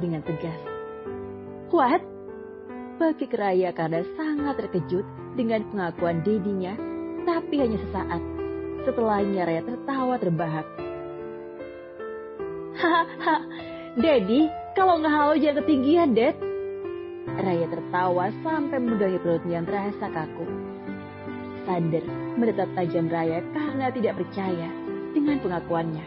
dengan tegas. What? Bakik Raya karena sangat terkejut dengan pengakuan dedinya, tapi hanya sesaat. Setelahnya Raya tertawa terbahak. Hahaha, Dedi, kalau nggak halu jangan ketinggian, Ded. Raya tertawa sampai memegangi perutnya yang terasa kaku. Sander menatap tajam Raya karena tidak percaya dengan pengakuannya.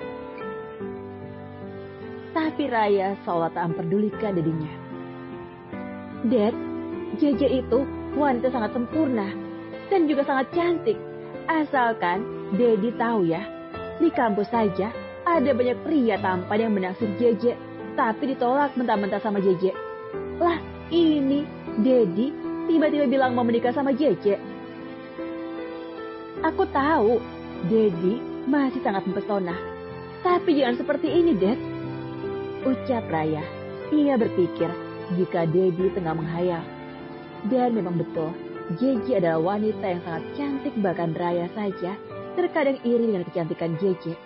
Tapi Raya seolah tak memperdulikan dedinya. Dad, JJ itu wanita sangat sempurna dan juga sangat cantik. Asalkan Dedi tahu ya, di kampus saja ada banyak pria tampan yang menaksir JJ, tapi ditolak mentah-mentah sama JJ. Lah, ini Dedi tiba-tiba bilang mau menikah sama JJ. Aku tahu Dedi masih sangat mempesona, tapi jangan seperti ini, Dad. Ucap Raya. Ia berpikir jika Dedi tengah menghayal. Dan memang betul, JJ adalah wanita yang sangat cantik, bahkan Raya saja terkadang iri dengan kecantikan JJ.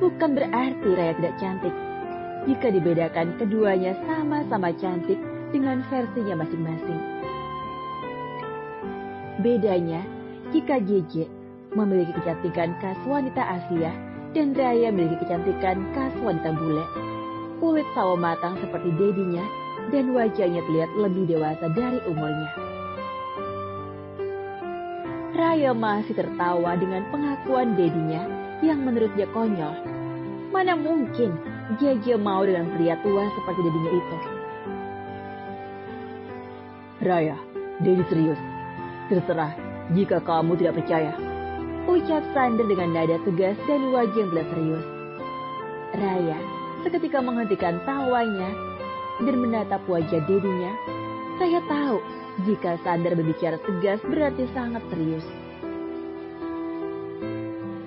Bukan berarti Raya tidak cantik. Jika dibedakan, keduanya sama-sama cantik dengan versinya masing-masing. Bedanya, jika JJ memiliki kecantikan khas wanita Asia dan Raya memiliki kecantikan khas wanita bule. Kulit sawo matang seperti dedinya dan wajahnya terlihat lebih dewasa dari umurnya. Raya masih tertawa dengan pengakuan dedinya yang menurutnya konyol. Mana mungkin JJ mau dengan pria tua seperti dedinya itu. Raya, Dedi serius. Terserah jika kamu tidak percaya. Ucap Sander dengan nada tegas dan wajah yang belas serius. Raya seketika menghentikan tawanya dan menatap wajah dedinya. Saya tahu jika Sander berbicara tegas berarti sangat serius.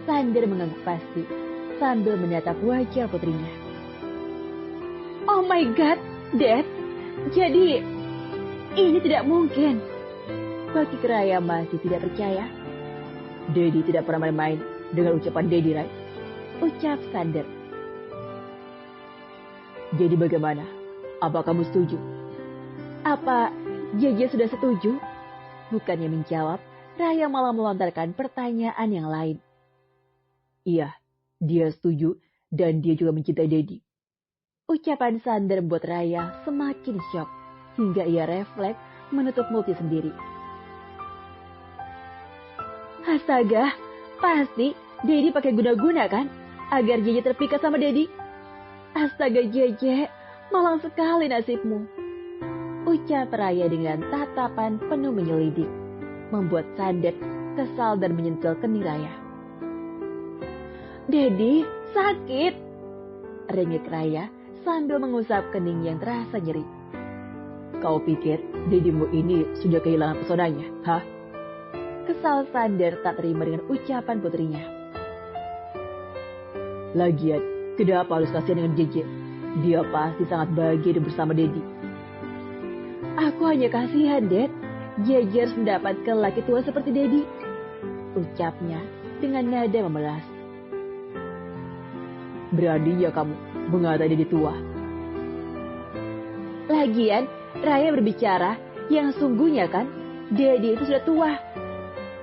Sander mengangguk pasti sambil menatap wajah putrinya. Oh my God, Dad. Jadi ini tidak mungkin. Bakik Raya masih tidak percaya. Dedi tidak pernah main-main dengan ucapan Dedi, Rai. Ucap Sander. Jadi bagaimana? Apa kamu setuju? Apa JJ sudah setuju? Bukannya menjawab, Raya malah melontarkan pertanyaan yang lain. Iya, dia setuju dan dia juga mencintai Dedi. Ucapan Sander membuat Raya semakin syok hingga ia refleks menutup mulutnya sendiri. Astaga, pasti Dedi pakai guna-guna kan? Agar JJ terpikat sama Dedi. Astaga JJ, malang sekali nasibmu. Ucap Raya dengan tatapan penuh menyelidik. Membuat Sander kesal dan menyentil kening Raya. Dedi, sakit. Rengek Raya sambil mengusap kening yang terasa nyeri. Kau pikir Dedimu ini sudah kehilangan pesonanya, hah? Kesal Sander tak terima dengan ucapan putrinya. Lagian, kenapa harus kasihan dengan JJ? Dia pasti sangat bahagia bersama Dedi. Aku hanya kasihan, Dad. JJ harus mendapatkan laki tua seperti Dedi. Ucapnya dengan nada memelas. Beraninya kamu mengatai Dedi tua. Lagian, Raya berbicara yang sungguhnya kan, Dedi itu sudah tua.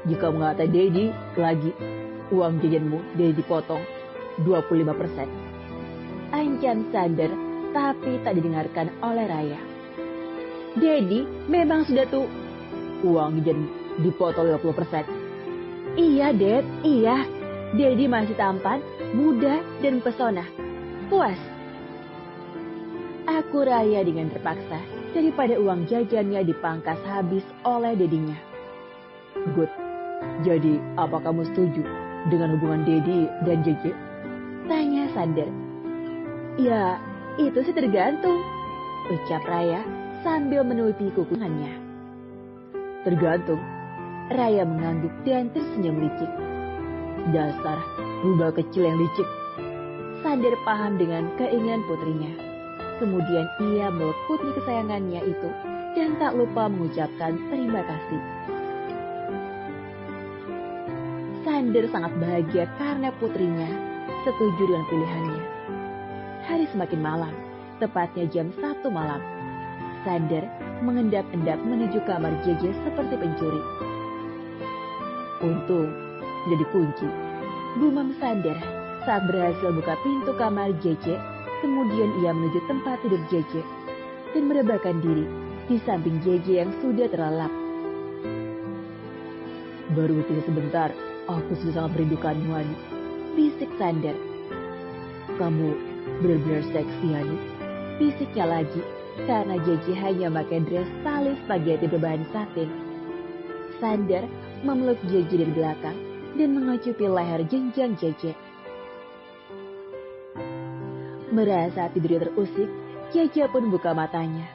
Jika mengatai Dedi lagi, uang jajanmu Dedi dipotong 25%. Ancam Sander, tapi tak didengarkan oleh Raya. Dedi memang sudah tuh. Uang jajan dipotong 50%. Iya, Dad, iya. Dedi masih tampan, muda, dan pesona. Puas. Aku Raya dengan terpaksa daripada uang jajannya dipangkas habis oleh dedinya. Good. Jadi, apa kamu setuju dengan hubungan Dedi dan JJ? Tanya Sander. Ya, itu sih tergantung. Ucap Raya sambil menutupi kukungannya. Tergantung. Raya mengangguk dan tersenyum licik. Dasar rubal kecil yang licik. Sander paham dengan keinginan putrinya. Kemudian ia meluk putri kesayangannya itu dan tak lupa mengucapkan terima kasih. Sander sangat bahagia karena putrinya setuju dengan pilihannya. Hari semakin malam tepatnya jam 1 malam. Sander mengendap-endap menuju kamar JJ seperti pencuri. Untung tidak dikunci, gumam Sander saat berhasil buka pintu kamar JJ. Kemudian ia menuju tempat tidur JJ dan merebahkan diri di samping JJ yang sudah terlelap. Baru tidak sebentar, aku sudah sangat merindukanmu, Hani, bisik Sander. Kamu benar-benar seksi, Hani, bisiknya lagi, karena JJ hanya pakai dress tali spaghetti berbahan satin. Sander memeluk JJ dari belakang dan mengacupi leher jenjang JJ. Merasa tidurnya terusik, JJ pun buka matanya.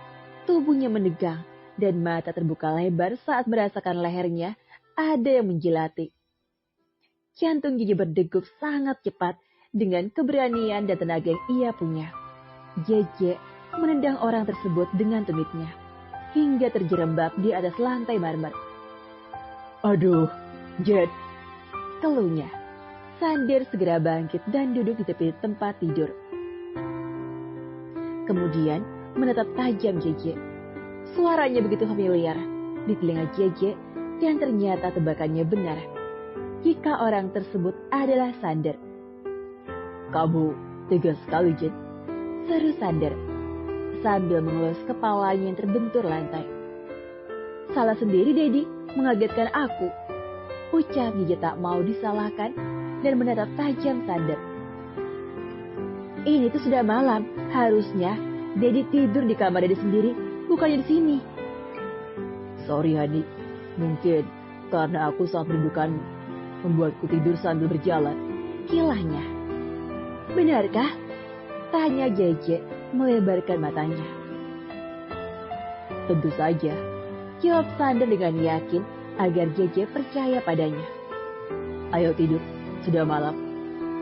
Tubuhnya menegang dan mata terbuka lebar saat merasakan lehernya ada yang menjilati. Jantung JJ berdegup sangat cepat dengan keberanian dan tenaga yang ia punya. JJ menendang orang tersebut dengan tumitnya hingga terjerembab di atas lantai marmer. Aduh, Jet, keluhnya. Sander segera bangkit dan duduk di tepi tempat tidur. Kemudian menatap tajam JJ. Suaranya begitu familiar di telinga JJ dan ternyata tebakannya benar. Jika orang tersebut adalah Sander. Kamu tegas sekali, Jet, seru Sander sambil mengelus kepalanya yang terbentur lantai. Salah sendiri, Dedi, mengagetkan aku. Ucap JJ tak mau disalahkan dan menatap tajam Sander. Ini tuh sudah malam, harusnya Dedi tidur di kamar Dedi sendiri, bukannya di sini. Sorry, Hani, mungkin karena aku sangat merindukan membuatku tidur sambil berjalan. Kilahnya. Benarkah? Tanya JJ melebarkan matanya. Tentu saja, jawab Sander dengan yakin agar JJ percaya padanya. Ayo tidur, sudah malam.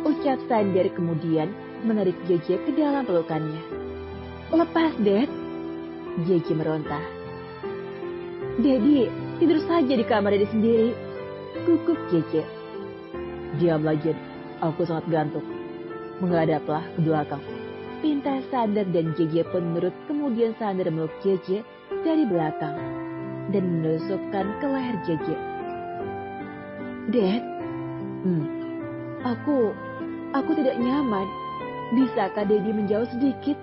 Ucap Sander kemudian menarik JJ ke dalam pelukannya. Lepas, Dad. JJ meronta. Dedi, tidur saja di kamar Dedi sendiri. Gugup JJ. Diamlah, Jen. Aku sangat gantung. Menghadaplah ke belakang. Pinta Sander dan JJ pun menurut. Kemudian Sander meluk JJ dari belakang dan menusukkan ke leher JJ. Dad, aku tidak nyaman. Bisakah Dedi menjauh sedikit?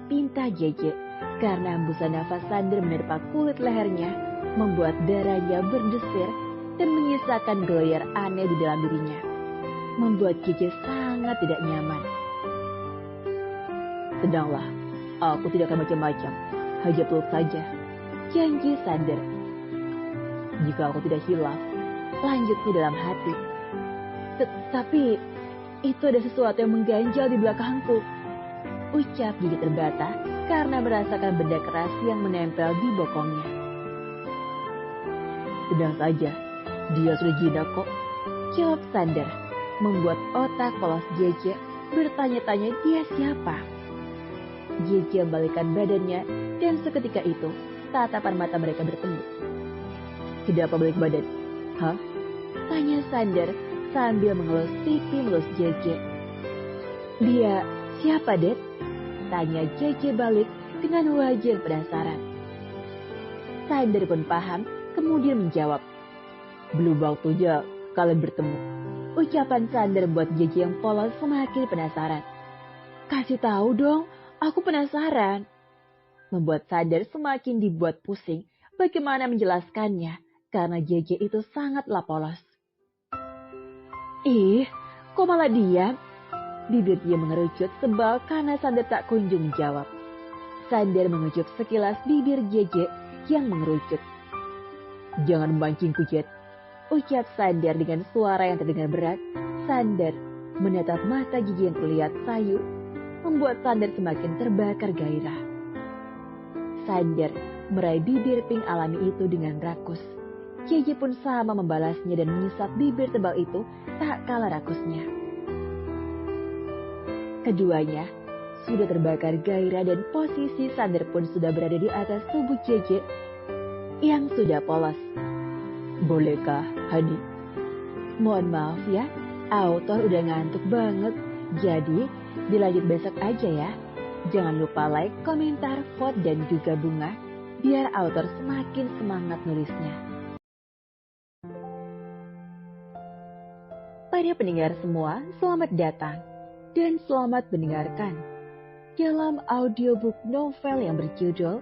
Pinta JJ karena hembusan nafas Sander menerpa kulit lehernya membuat darahnya berdesir dan menyisakan gelayar aneh di dalam dirinya. Membuat JJ sangat tidak nyaman. Tenanglah, aku tidak akan macam-macam. Hanya peluk saja. Janji Sander. Jika aku tidak hilaf, lanjutnya dalam hati. Tapi itu ada sesuatu yang mengganjal di belakangku. Ucap JJ terbata karena merasakan benda keras yang menempel di bokongnya. Tenang saja, dia sudah jinak kok. Jawab Sander, membuat otak polos JJ bertanya-tanya dia siapa. JJ membalikkan badannya dan seketika itu tatapan mata mereka bertemu. Kenapa balik badan? Hah? Tanya Sander sambil mengelus pipi melus JJ. Dia siapa, Dad? Tanya JJ balik dengan wajah penasaran. Sander pun paham, kemudian menjawab. Belum waktunya kalian bertemu. Ucapan Sander membuat JJ yang polos semakin penasaran. Kasih tahu dong, aku penasaran. Membuat Sander semakin dibuat pusing bagaimana menjelaskannya karena JJ itu sangatlah polos. Ih, kok malah diam? Bibir dia mengerucut sebal karena Sander tak kunjung menjawab. Sander mengucup sekilas bibir JJ yang mengerucut. Jangan memancingku, Jet. Ucap Sander dengan suara yang terdengar berat. Sander menatap mata JJ yang terlihat sayu, membuat Sander semakin terbakar gairah. Sander meraih bibir pink alami itu dengan rakus. JJ pun sama membalasnya dan menyesap bibir tebal itu tak kalah rakusnya. Keduanya sudah terbakar gairah dan posisi Sander pun sudah berada di atas tubuh JJ yang sudah polos. Bolehkah, Hani? Mohon maaf ya, autor udah ngantuk banget, jadi dilanjut besok aja ya. Jangan lupa like, komentar, vote, dan juga bunga, biar author semakin semangat nulisnya. Pada pendengar semua, selamat datang dan selamat mendengarkan dalam audiobook novel yang berjudul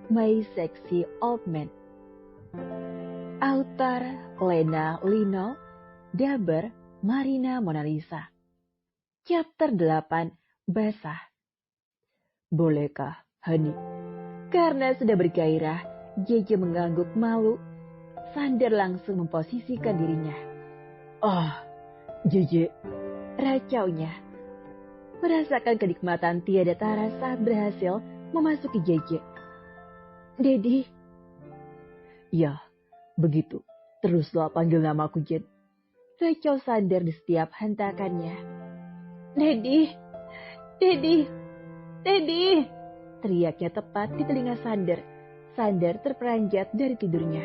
My Sexy Old Man. Author Lena Lino, Daber Marina Monalisa. Chapter 8, Basah. Bolehkah, Hani? Karena sudah bergairah, JJ mengangguk malu. Sander langsung memposisikan dirinya. JJ, racaunya. Merasakan kenikmatan tiada tara saat berhasil memasuki JJ. Dedi. Ya, begitu. Teruslah panggil namaku, Jen. Racau Sander di setiap hentakannya. Dedi. Teriaknya tepat di telinga Sander. Sander terperanjat dari tidurnya.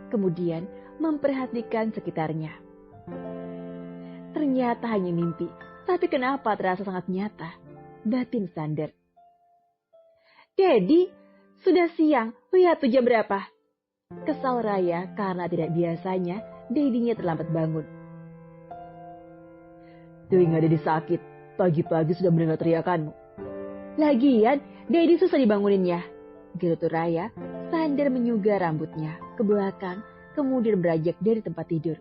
Kemudian memperhatikan sekitarnya. Ternyata hanya mimpi, tapi kenapa terasa sangat nyata? Batin Sander. Dedi, sudah siang, lihat tuh jam berapa? Kesal Raya karena tidak biasanya Dedinya terlambat bangun. Telinga Dedi sakit, pagi-pagi sudah mendengar teriakanmu. Lagian, Dedi susah dibanguninnya. Gerutu Raya, Sander menyugar rambutnya ke belakang, kemudian beranjak dari tempat tidur.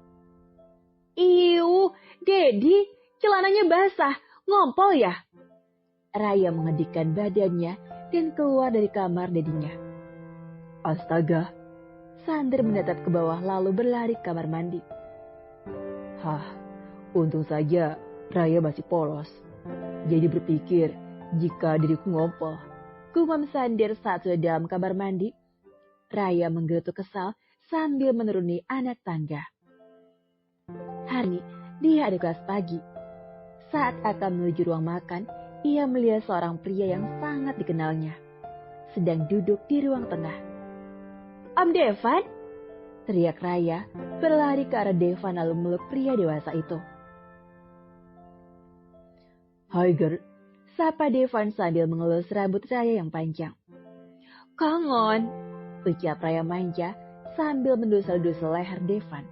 Iu, Dedi, celananya basah, ngompol ya? Raya mengedikkan badannya dan keluar dari kamar Dedinya. Astaga, Sander menatap ke bawah lalu berlari ke kamar mandi. Untung saja Raya masih polos. Jadi berpikir jika diriku ngompol. Gumam Sander saat sudah dalam kamar mandi. Raya menggerutu kesal sambil menuruni anak tangga. Hari dia ada kelas pagi. Saat akan menuju ruang makan, ia melihat seorang pria yang sangat dikenalnya. Sedang duduk di ruang tengah. Om Devan? Teriak Raya, berlari ke arah Devan lalu meluk pria dewasa itu. Hai girl, sapa Devan sambil mengelus rambut Raya yang panjang. Kangen, ucap Raya manja sambil mendusel-dusel leher Devan.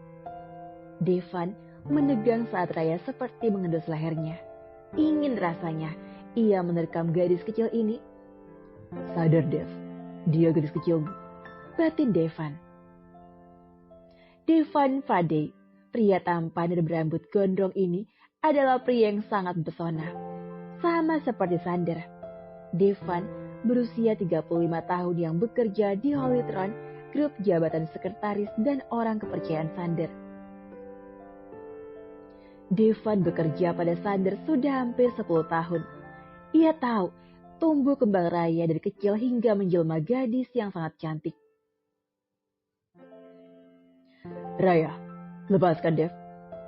Devan menegang saat Raya seperti mengendus lehernya. Ingin rasanya ia menerkam gadis kecil ini. Sadar Dev, dia gadis kecilmu, batin Devan. Devan Fadey, pria tampan dan berambut gondrong ini adalah pria yang sangat mempesona. Sama seperti Sander, Devan berusia 35 tahun yang bekerja di Hollytron, grup jabatan sekretaris dan orang kepercayaan Sander. Devan bekerja pada Sander sudah hampir 10 tahun. Ia tahu tumbuh kembang Raya dari kecil hingga menjelma gadis yang sangat cantik. Raya, lepaskan Dev,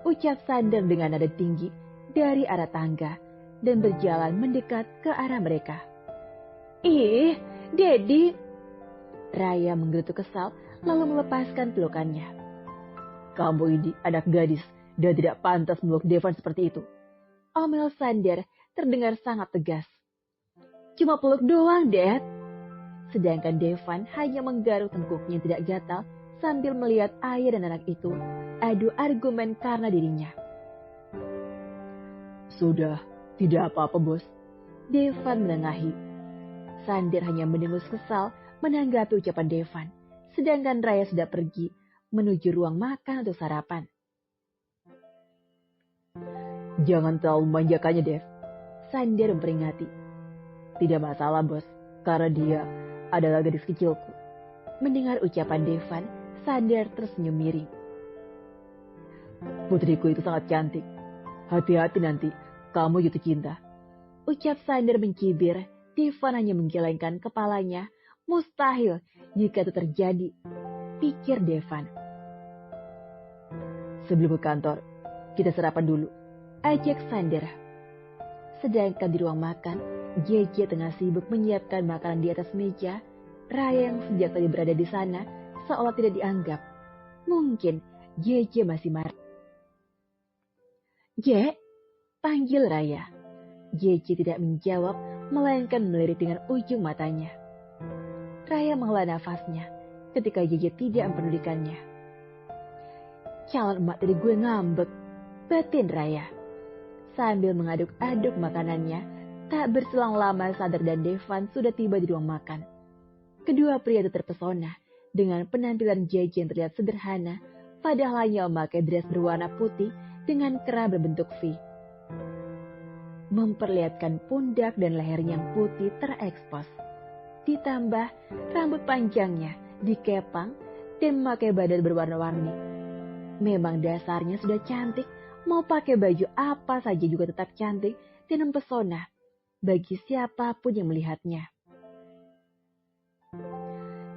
ucap Sander dengan nada tinggi dari arah tangga dan berjalan mendekat ke arah mereka. Ih, Dedi. Raya menggerutu kesal lalu melepaskan pelukannya. Kamu ini anak gadis dan tidak pantas meluk Devan seperti itu. Omel Sander terdengar sangat tegas. Cuma peluk doang, Dad. Sedangkan Devan hanya menggaruk tengkuknya tidak gatal sambil melihat ayah dan anak itu adu argumen karena dirinya. Sudah, tidak apa-apa, Bos. Devan menengahi. Sander hanya mendengus kesal menanggapi ucapan Devan, sedangkan Raya sudah pergi menuju ruang makan untuk sarapan. Jangan terlalu memanjakannya, Dev. Sander memperingati. Tidak masalah, Bos, karena dia adalah gadis kecilku. Mendengar ucapan Devan, Sander tersenyum miring. Putriku itu sangat cantik. Hati-hati nanti kamu jatuh cinta. Ucap Sander mencibir. Devan hanya menggelengkan kepalanya. Mustahil jika itu terjadi, pikir Devan. Sebelum ke kantor, kita sarapan dulu, ajak Sander. Sedangkan di ruang makan, JJ tengah sibuk menyiapkan makanan di atas meja. Raya yang sejak tadi berada di sana seolah tidak dianggap. Mungkin JJ masih marah. J, panggil Raya. JJ tidak menjawab melainkan melirik dengan ujung matanya. Raya menghela nafasnya ketika JJ tidak mempedulikannya. Calon emak tadi gue ngambek, batin Raya. Sambil mengaduk-aduk makanannya, tak berselang lama Sander dan Devan sudah tiba di ruang makan. Kedua pria itu terpesona dengan penampilan JJ yang terlihat sederhana, padahal hanya memakai dress berwarna putih dengan kerah berbentuk V. Memperlihatkan pundak dan lehernya yang putih terekspos. Ditambah rambut panjangnya dikepang dan memakai badan berwarna-warni. Memang dasarnya sudah cantik, mau pakai baju apa saja juga tetap cantik dan mempesona bagi siapapun yang melihatnya.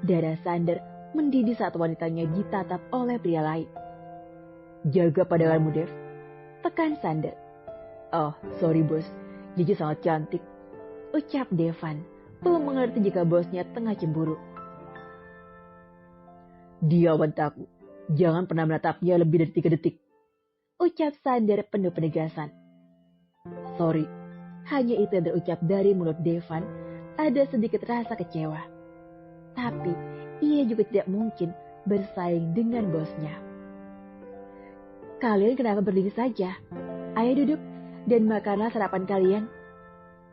Dada Sander mendidih saat wanitanya ditatap oleh pria lain. Jaga pandanganmu, Dev. Tekan Sander. Oh, sorry bos, Gigi sangat cantik. Ucap Devan, belum mengerti jika bosnya tengah cemburu. Dia wantaku, jangan pernah menatapnya lebih dari 3 detik. Ucap Sander penuh penegasan. Sorry, hanya itu yang terucap dari mulut Devan. Ada sedikit rasa kecewa. Tapi ia juga tidak mungkin bersaing dengan bosnya. Kalian kenapa berdiri saja? Ayo duduk dan makanlah sarapan kalian.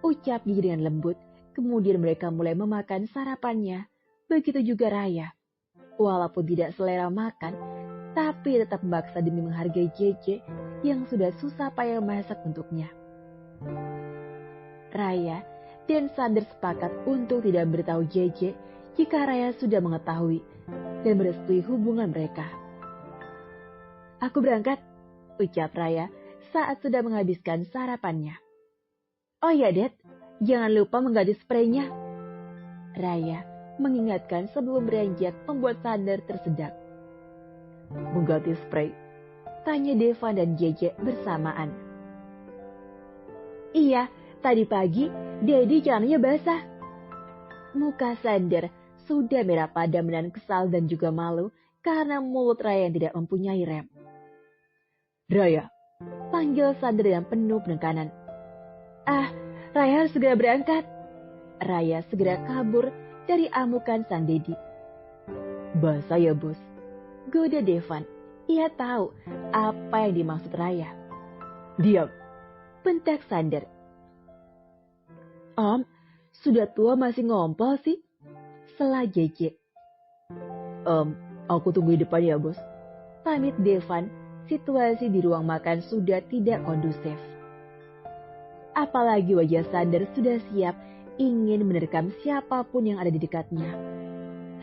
Ucap Gigi dengan lembut. Kemudian mereka mulai memakan sarapannya. Begitu juga Raya. Walaupun tidak selera makan, tapi tetap memaksa demi menghargai JJ yang sudah susah payah masak untuknya. Raya dan Sander sepakat untuk tidak beritahu JJ jika Raya sudah mengetahui dan merestui hubungan mereka. Aku berangkat, ucap Raya saat sudah menghabiskan sarapannya. Oh ya, Dad, jangan lupa mengganti spraynya. Raya mengingatkan sebelum beranjak membuat Sander tersedak. Mengganti spray? Tanya Devan dan JJ bersamaan. Iya, tadi pagi Daddy jalannya basah. Muka Sander sudah merah padam dan kesal dan juga malu karena mulut Raya yang tidak mempunyai rem. Raya, panggil Sander dengan penuh penekanan. Ah, Raya harus segera berangkat. Raya segera kabur dari amukan sang Dedi. Basah ya bos, goda Devan. Ia tahu apa yang dimaksud Raya. Diam, bentak Sander. Om, sudah tua masih ngompol sih? Sela JJ. Aku tunggu di depan ya bos. Pamit Devan. Situasi di ruang makan sudah tidak kondusif. Apalagi wajah Sander sudah siap ingin menerkam siapapun yang ada di dekatnya.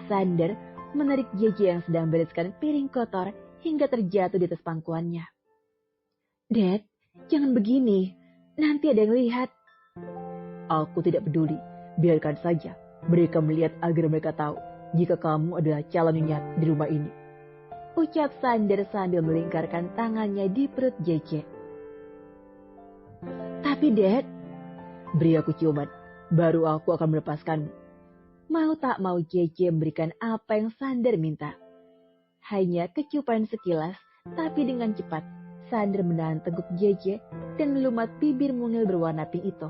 Sander menarik JJ yang sedang bereskan piring kotor hingga terjatuh di atas pangkuannya. Dad, jangan begini. Nanti ada yang lihat. Aku tidak peduli. Biarkan saja. Mereka melihat agar mereka tahu jika kamu adalah calon nyonya di rumah ini. Ucap Sander sambil melingkarkan tangannya di perut JJ. Tapi Dad, beri aku ciuman, baru aku akan melepaskanmu. Mau tak mau JJ memberikan apa yang Sander minta. Hanya kecupan sekilas, tapi dengan cepat Sander menahan teguk JJ dan melumat bibir mungil berwarna pink itu.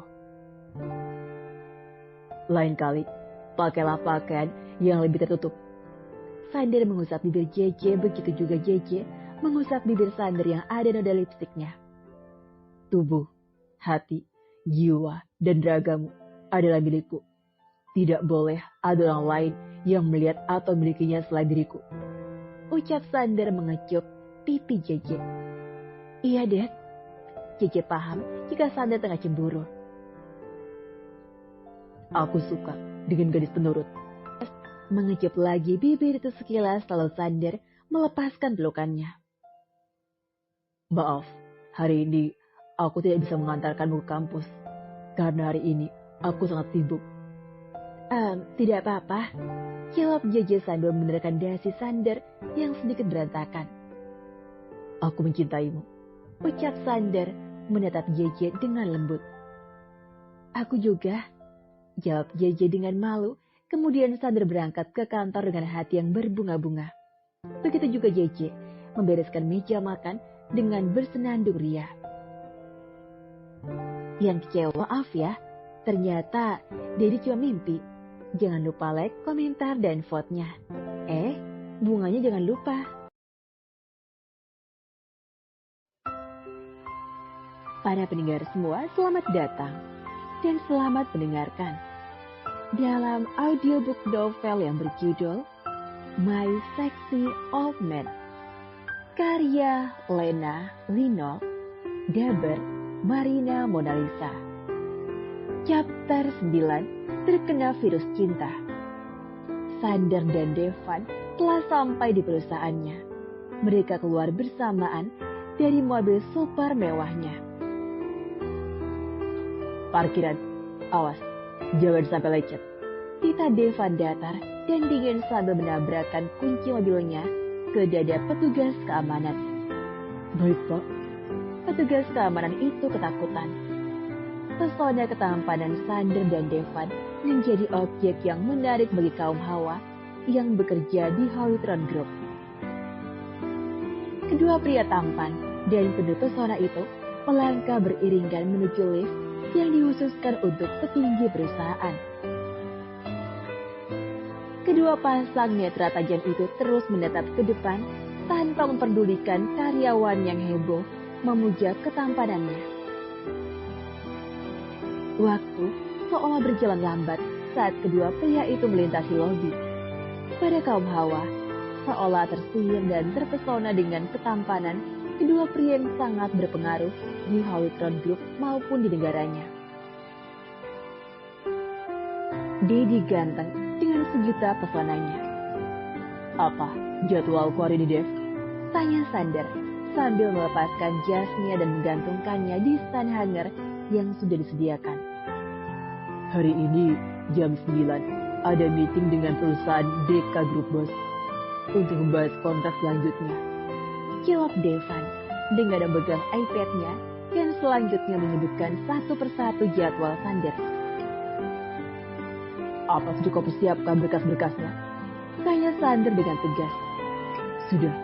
Lain kali, pakailah pakaian yang lebih tertutup. Sander mengusap bibir JJ, begitu juga JJ mengusap bibir Sander yang ada noda lipstiknya. Tubuh, hati, jiwa, dan ragamu adalah milikku. Tidak boleh ada orang lain yang melihat atau memilikinya selain diriku. Ucap Sander mengecup pipi JJ. Iya, Dad. JJ paham jika Sander tengah cemburu. Aku suka dengan gadis penurut. Mengecup lagi bibir itu sekilas lalu Sander melepaskan pelukannya. Maaf, hari ini aku tidak bisa mengantarkanmu ke kampus. Karena hari ini aku sangat sibuk. Tidak apa-apa. Jawab JJ sambil menerangkan dasi Sander yang sedikit berantakan. Aku mencintaimu. Ucap Sander menatap JJ dengan lembut. Aku juga. Jawab JJ dengan malu. Kemudian Sander berangkat ke kantor dengan hati yang berbunga-bunga. Begitu juga JJ membereskan meja makan dengan bersenandung ria. Yang kecewa, maaf ya, Ternyata Dedi cuma mimpi. Jangan lupa like, komentar, dan vote-nya. Bunganya jangan lupa. Para pendengar semua, selamat datang dan selamat mendengarkan dalam audiobook novel yang berjudul My Sexy Old Man, karya Lena Lino, Daber Marina Monalisa. Chapter 9, Terkena Virus Cinta. Sander dan Devan telah sampai di perusahaannya. Mereka keluar bersamaan dari mobil super mewahnya. Parkiran, awas, jangan sampai lecet. Tita Devan datar dan dingin sambil menabrakkan kunci mobilnya ke dada petugas keamanan. Baik, Pak. Petugas keamanan itu ketakutan. Pesona ketampanan Sander dan Devan menjadi objek yang menarik bagi kaum hawa yang bekerja di Hawitron Group. Kedua pria tampan dan penuh pesona itu melangkah beriringan menuju lift yang dikhususkan untuk petinggi perusahaan. Kedua pasang netra tajam itu terus menatap ke depan tanpa memperdulikan karyawan yang heboh memuja ketampanannya. Waktu seolah berjalan lambat saat kedua pria itu melintasi lobi. Pada kaum hawa, seolah tersihir dan terpesona dengan ketampanan kedua pria yang sangat berpengaruh di Hawitron Group maupun di negaranya. Dedi ganteng dengan sejuta pesonanya. Apa jadwalku hari ini, Dev? Tanya Sander sambil melepaskan jasnya dan menggantungkannya di stand hanger yang sudah disediakan. Hari ini jam 9 ada meeting dengan perusahaan Deka Group, Bos, untuk membahas kontrak selanjutnya. Jawab Devan dengan memegang iPad-nya dan selanjutnya menyebutkan satu persatu jadwal Sander. Apa sudah kau persiapkan berkas-berkasnya? Tanya Sander dengan tegas. Sudah,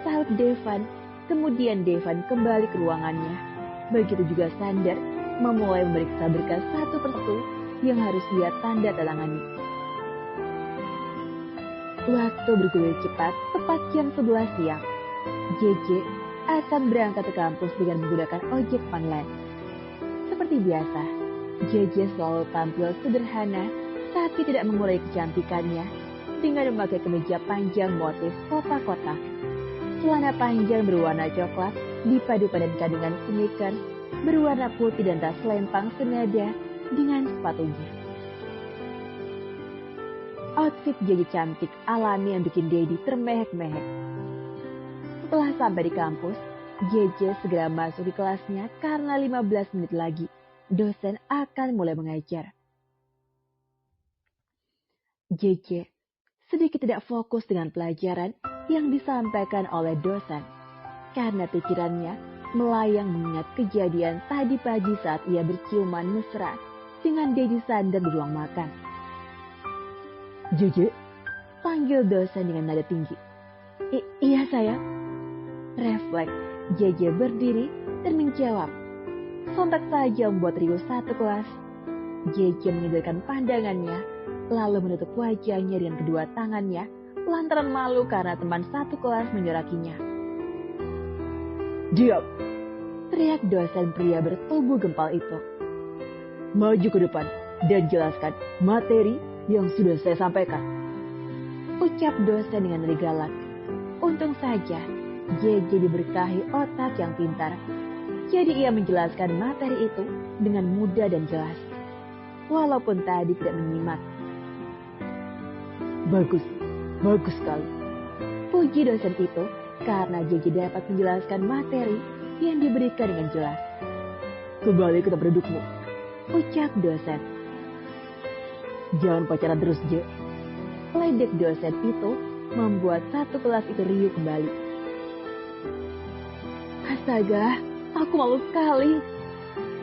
sahut Devan. Kemudian Devan kembali ke ruangannya. Begitu juga Sander memulai memeriksa berkas satu persatu yang harus dia tanda tangani. Waktu bergulir cepat, tepat jam 11 siang. JJ akan berangkat ke kampus dengan menggunakan ojek online. Seperti biasa, JJ selalu tampil sederhana tapi tidak mengurangi kecantikannya dengan memakai kemeja panjang motif kotak-kotak, celana panjang berwarna coklat dipadu-padankan dengan sneakers berwarna putih dan tas lempang senada dengan sepatunya. Outfit JJ cantik alami yang bikin Dedi termehek-mehek. Setelah sampai di kampus, JJ segera masuk di kelasnya karena 15 menit lagi dosen akan mulai mengajar. JJ sedikit tidak fokus dengan pelajaran yang disampaikan oleh dosen karena pikirannya melayang mengingat kejadian tadi pagi saat ia berciuman mesra dengan Dedi Sander di ruang makan. JJ, panggil dosen dengan nada tinggi. Iya sayang. Refleks, JJ berdiri dan menjawab. Sontak saja membuat riuh satu kelas. JJ mengindarkan pandangannya, lalu menutup wajahnya dengan kedua tangannya lantaran malu karena teman satu kelas menyorakinya. Diam! Teriak dosen pria bertubuh gempal itu. Maju ke depan dan jelaskan materi yang sudah saya sampaikan. Ucap dosen dengan nada galak. Untung saja JJ diberkahi otak yang pintar. Jadi ia menjelaskan materi itu dengan mudah dan jelas. Walaupun tadi tidak menyimak. Bagus, bagus sekali. Puji dosen itu karena JJ dapat menjelaskan materi yang diberikan dengan jelas. Kembali ke tempat dudukmu, ucap dosen. Jangan pacaran terus, Je. Ledek dosen itu membuat satu kelas itu riuh kembali. Astaga, aku malu sekali.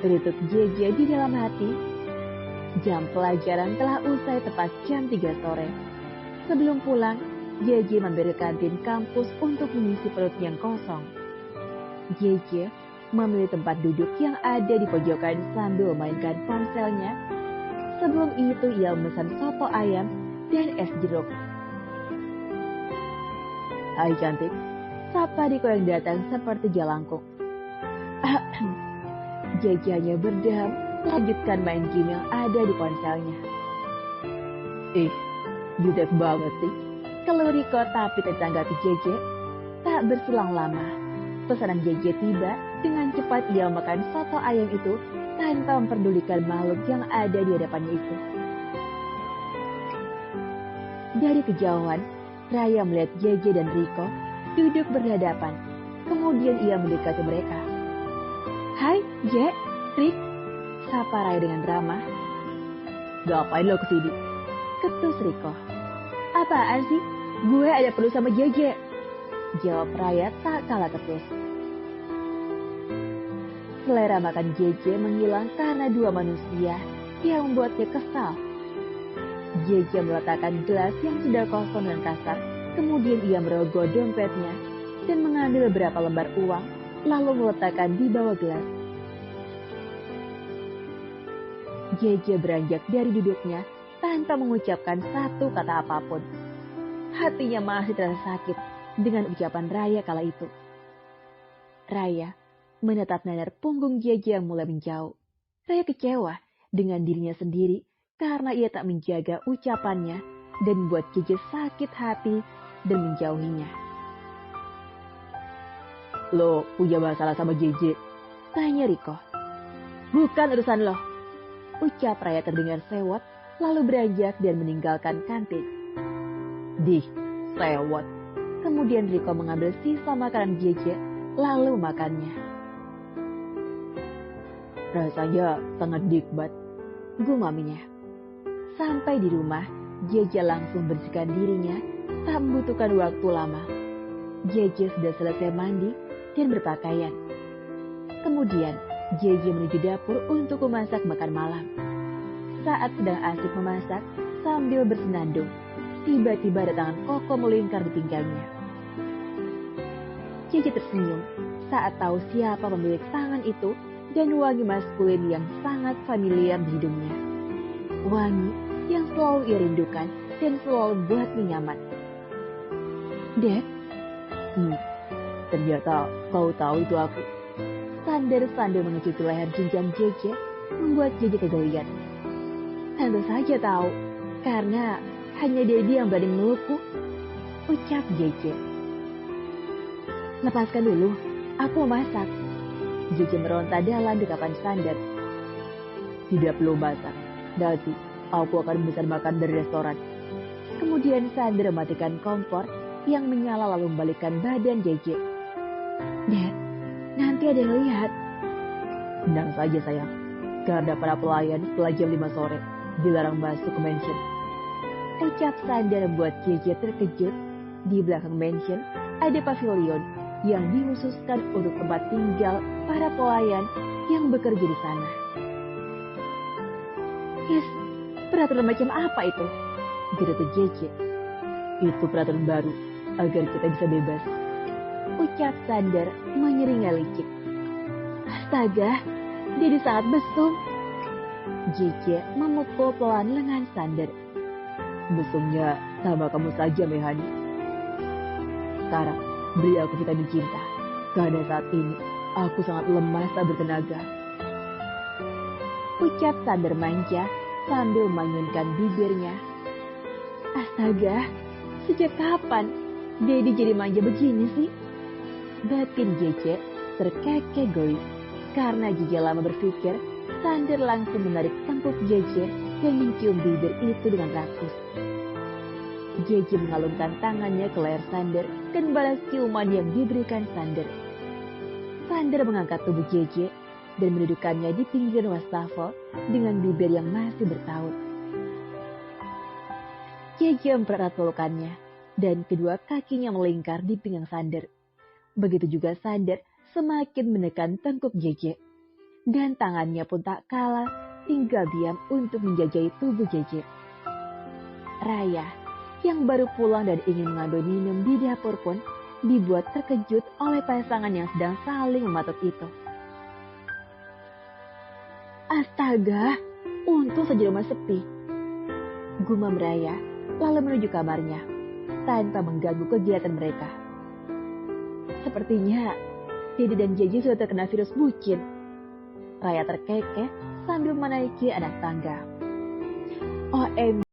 Terituk JJ di dalam hati. Jam pelajaran telah usai tepat jam 3 sore. Sebelum pulang, JJ mampir ke kantin kampus untuk mengisi perut yang kosong. JJ memilih tempat duduk yang ada di pojokan sambil memainkan ponselnya. Sebelum itu ia memesan soto ayam dan es jeruk. "Hai cantik," sapa Riko yang datang seperti jalangkung. JJ hanya berdeham, lanjutkan main game yang ada di ponselnya. "Ih, jutek banget sih," keluh Riko, tapi tertanggapi JJ. Tak berselang lama, pesanan JJ tiba. Dengan cepat ia makan soto ayam itu tanpa memperdulikan makhluk yang ada di hadapannya itu. Dari kejauhan, Raya melihat JJ dan Riko duduk berhadapan. Kemudian ia mendekati mereka. "Hai, J, Rik," sapa Raya dengan ramah. "Ngapain lo kesini?" ketus Riko. "Apaan sih? Gue ada perlu sama JJ," jawab Raya tak kalah ketus. Selera makan JJ menghilang karena dua manusia yang membuatnya kesal. JJ meletakkan gelas yang sudah kosong dengan kasar. Kemudian ia merogoh dompetnya dan mengambil beberapa lembar uang, lalu meletakkan di bawah gelas. JJ beranjak dari duduknya tanpa mengucapkan satu kata apapun. Hatinya masih terasa sakit dengan ucapan Raya kala itu. Raya menatap nanar punggung JJ yang mulai menjauh. Raya kecewa dengan dirinya sendiri karena ia tak menjaga ucapannya dan membuat JJ sakit hati dan menjauhinya. "Lo punya masalah sama JJ?" tanya Riko. "Bukan urusan lo," ucap Raya terdengar sewot, lalu beranjak dan meninggalkan kantin. "Dih, sewot." Kemudian Riko mengambil sisa makanan JJ lalu memakannya. "Rasanya sangat nikmat," gumaminya. Sampai di rumah, JJ langsung bersihkan dirinya, tak membutuhkan waktu lama. JJ sudah selesai mandi dan berpakaian. Kemudian, JJ menuju dapur untuk memasak makan malam. Saat sedang asik memasak sambil bersenandung, tiba-tiba ada tangan Koko melingkar di pinggangnya. JJ tersenyum saat tahu siapa pemilik tangan itu dan wangi maskulin yang sangat familiar di hidungnya. Wangi yang selalu ia rindukan dan selalu buatnya nyaman. "Dad?" Ternyata kau tahu itu aku." Sandar sambil mengecuti leher jenjang JJ membuat JJ kegelian. "Tentu saja tahu, karena hanya Daddy yang berani melukku," ucap JJ. "Lepaskan dulu, aku mau masak." JJ meronta dalam dekapan Sandar. "Tidak perlu masak, nanti aku akan memesan makan dari restoran." Kemudian Sandar mematikan kompor yang menyala lalu membalikkan badan JJ. "Dad, nanti ada yang lihat." "Tenang saja sayang, karena para pelayan setelah jam 5 sore dilarang masuk ke mansion," ucap Sandar membuat JJ terkejut. Di belakang mansion ada pavilion yang dikhususkan untuk tempat tinggal para pelayan yang bekerja di sana. "Yes, peraturan macam apa itu?" gerutu JJ. "Itu peraturan baru agar kita bisa bebas," ucap Sandar menyeringai licik. "Astaga, Daddy sangat mesum." JJ memukul pelan lengan Sandar. "Mesumnya sama kamu saja, Mehani. Sekarang beri aku vitamin cinta, karena saat ini aku sangat lemah tak bertenaga," ucap Sandar manja sambil menganyunkan bibirnya. "Astaga, sejak kapan Daddy jadi manja begini sih?" batin JJ terkekeh gelis. Karena JJ lama berpikir, Sandar langsung menarik tengkuk JJ dan mencium bibir itu dengan rakus. JJ mengalungkan tangannya ke leher Sandar dan balas ciuman yang diberikan Sandar. Sandar mengangkat tubuh JJ dan mendudukannya di pinggir wastafel dengan bibir yang masih bertaut. JJ mempererat pelukannya dan kedua kakinya melingkar di pinggang Sandar. Begitu juga Sandar semakin menekan tengkuk JJ. Dan tangannya pun tak kalah tinggal diam untuk menjajahi tubuh JJ. Raya yang baru pulang dan ingin mengambil minum di dapur pun dibuat terkejut oleh pasangan yang sedang saling mematuk itu. Astaga, untung saja rumah sepi. Gumam Raya lalu menuju kamarnya tanpa mengganggu kegiatan mereka. Sepertinya Dede dan Jeje sudah terkena virus bucin. Raya terkekeh sambil menaiki anak tangga. OMG.